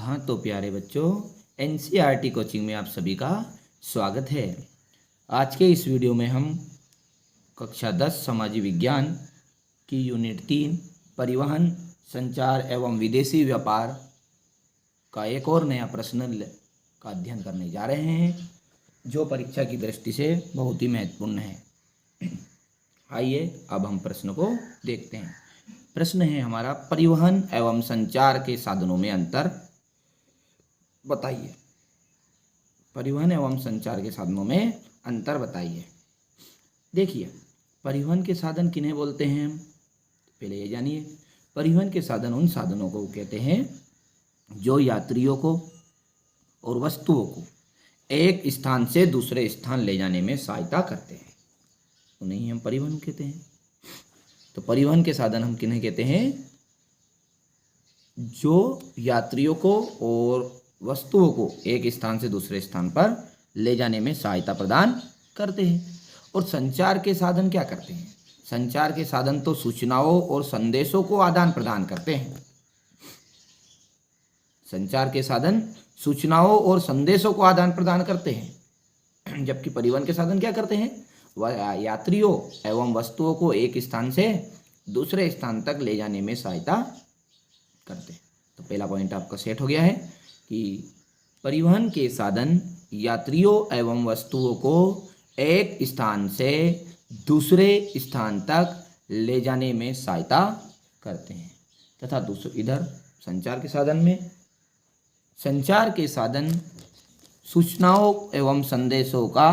हाँ तो प्यारे बच्चों, एनसीईआरटी कोचिंग में आप सभी का स्वागत है। आज के इस वीडियो में हम कक्षा 10 समाजी विज्ञान की यूनिट 3 परिवहन, संचार एवं विदेशी व्यापार का एक और नया प्रश्न का अध्ययन करने जा रहे हैं, जो परीक्षा की दृष्टि से बहुत ही महत्वपूर्ण है। आइए अब हम प्रश्न को देखते हैं। प्रश्न है हमारा, परिवहन एवं संचार के साधनों में अंतर बताइए। परिवहन एवं संचार के साधनों में अंतर बताइए। देखिए, परिवहन के साधन किन्हें बोलते हैं, पहले ये जानिए। परिवहन के साधन उन साधनों को कहते हैं जो यात्रियों को और वस्तुओं को एक स्थान से दूसरे स्थान ले जाने में सहायता करते हैं, उन्हें हम परिवहन कहते हैं। तो परिवहन के साधन हम किन्हें कहते हैं, जो यात्रियों को और वस्तुओं को एक स्थान से दूसरे स्थान पर ले जाने में सहायता प्रदान करते हैं। और संचार के साधन क्या करते हैं? संचार के साधन तो सूचनाओं और संदेशों को आदान प्रदान करते हैं। संचार के साधन सूचनाओं और संदेशों को आदान प्रदान करते हैं, जबकि परिवहन के साधन क्या करते हैं, वह यात्रियों एवं वस्तुओं को एक स्थान से दूसरे स्थान तक ले जाने में सहायता करते हैं। तो पहला पॉइंट आपका सेट हो गया है कि परिवहन के साधन यात्रियों एवं वस्तुओं को एक स्थान से दूसरे स्थान तक ले जाने में सहायता करते हैं। तथा दूसरे इधर संचार के साधन में, संचार के साधन सूचनाओं एवं संदेशों का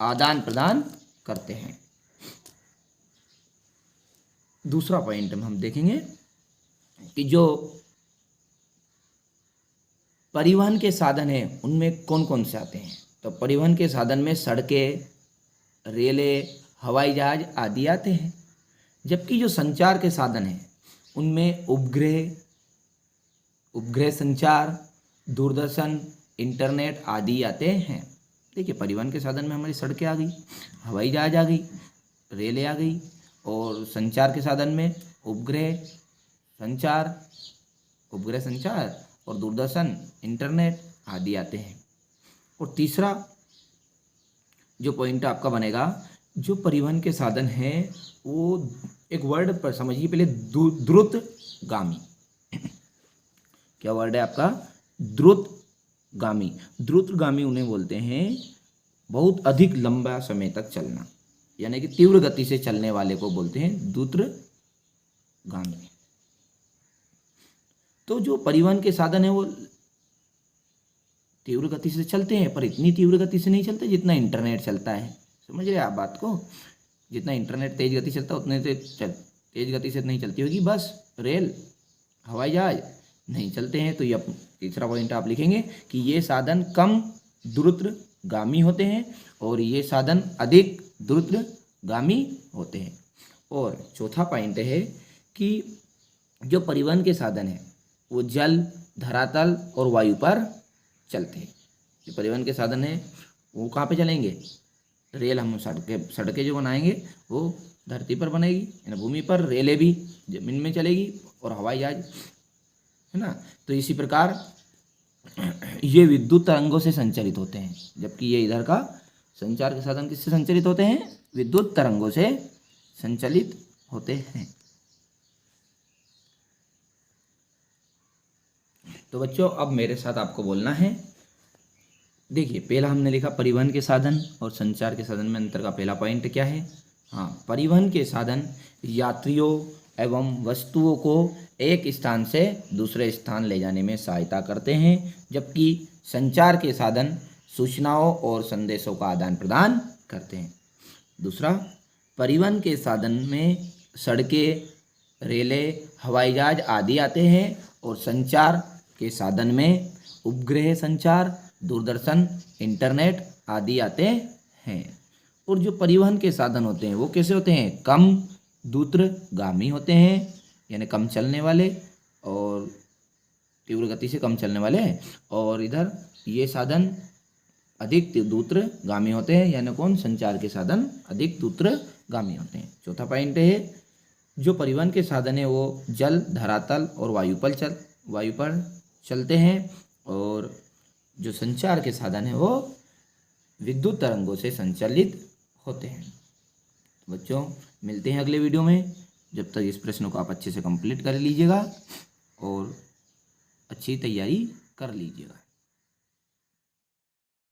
आदान प्रदान करते हैं। दूसरा पॉइंट हम देखेंगे कि जो परिवहन के साधन हैं उनमें कौन कौन से आते हैं। तो परिवहन के साधन में सड़कें, रेलें, हवाई जहाज आदि आते हैं, जबकि जो संचार के साधन हैं उनमें उपग्रह संचार, दूरदर्शन, इंटरनेट आदि आते हैं। देखिए, परिवहन के साधन में हमारी सड़कें आ गई, हवाई जहाज आ गई, रेलें आ गई, और संचार के साधन में उपग्रह संचार और दूरदर्शन, इंटरनेट आदि आते हैं। और तीसरा जो पॉइंट आपका बनेगा, जो परिवहन के साधन हैं वो एक वर्ड पर समझिए पहले, द्रुतगामी। क्या वर्ड है आपका? द्रुतगामी। द्रुतगामी उन्हें बोलते हैं बहुत अधिक लंबा समय तक चलना, यानी कि तीव्र गति से चलने वाले को बोलते हैं द्रुतगामी। तो जो परिवहन के साधन है वो तीव्र गति से चलते हैं, पर इतनी तीव्र गति से नहीं चलते जितना इंटरनेट चलता है। समझ रहे आप बात को? जितना इंटरनेट तेज गति से चलता है उतने तेज गति से नहीं चलती होगी बस, रेल, हवाई जहाज नहीं चलते हैं। तो ये तीसरा पॉइंट आप लिखेंगे कि ये साधन कम द्रुतगामी होते हैं और ये साधन अधिक द्रुतगामी होते हैं। और चौथा पॉइंट है कि जो परिवहन के साधन है वो जल, धरातल और वायु पर चलते हैं। जो परिवहन के साधन है वो कहाँ पे चलेंगे? रेल, हम सड़कें जो बनाएंगे वो धरती पर बनेगी, यानी भूमि पर, रेलें भी जमीन में चलेगी, और हवाई जहाज, है ना। तो इसी प्रकार ये विद्युत तरंगों से संचालित होते हैं, जबकि ये इधर का संचार के साधन किससे संचालित होते हैं? विद्युत तरंगों से संचालित होते हैं। तो बच्चों, अब मेरे साथ आपको बोलना है। देखिए, पहला हमने लिखा परिवहन के साधन और संचार के साधन में अंतर का पहला पॉइंट क्या है? हाँ, परिवहन के साधन यात्रियों एवं वस्तुओं को एक स्थान से दूसरे स्थान ले जाने में सहायता करते हैं, जबकि संचार के साधन सूचनाओं और संदेशों का आदान प्रदान करते हैं। दूसरा, परिवहन के साधन में सड़कें, रेलें, हवाई जहाज आदि आते हैं, और संचार के साधन में उपग्रह संचार, दूरदर्शन, इंटरनेट आदि आते हैं। और जो परिवहन के साधन होते हैं वो कैसे होते हैं? कम द्रुतगामी होते हैं, यानी कम चलने वाले और तीव्र गति से कम चलने वाले हैं। और इधर ये साधन अधिक द्रुतगामी होते हैं, यानी कौन? संचार के साधन अधिक द्रुतगामी होते हैं। चौथा पॉइंट है, जो परिवहन के साधन है वो जल, धरातल और वायु पर चलते हैं, और जो संचार के साधन है वो विद्युत तरंगों से संचालित होते हैं। तो बच्चों मिलते हैं अगले वीडियो में। जब तक इस प्रश्न को आप अच्छे से कंप्लीट कर लीजिएगा और अच्छी तैयारी कर लीजिएगा।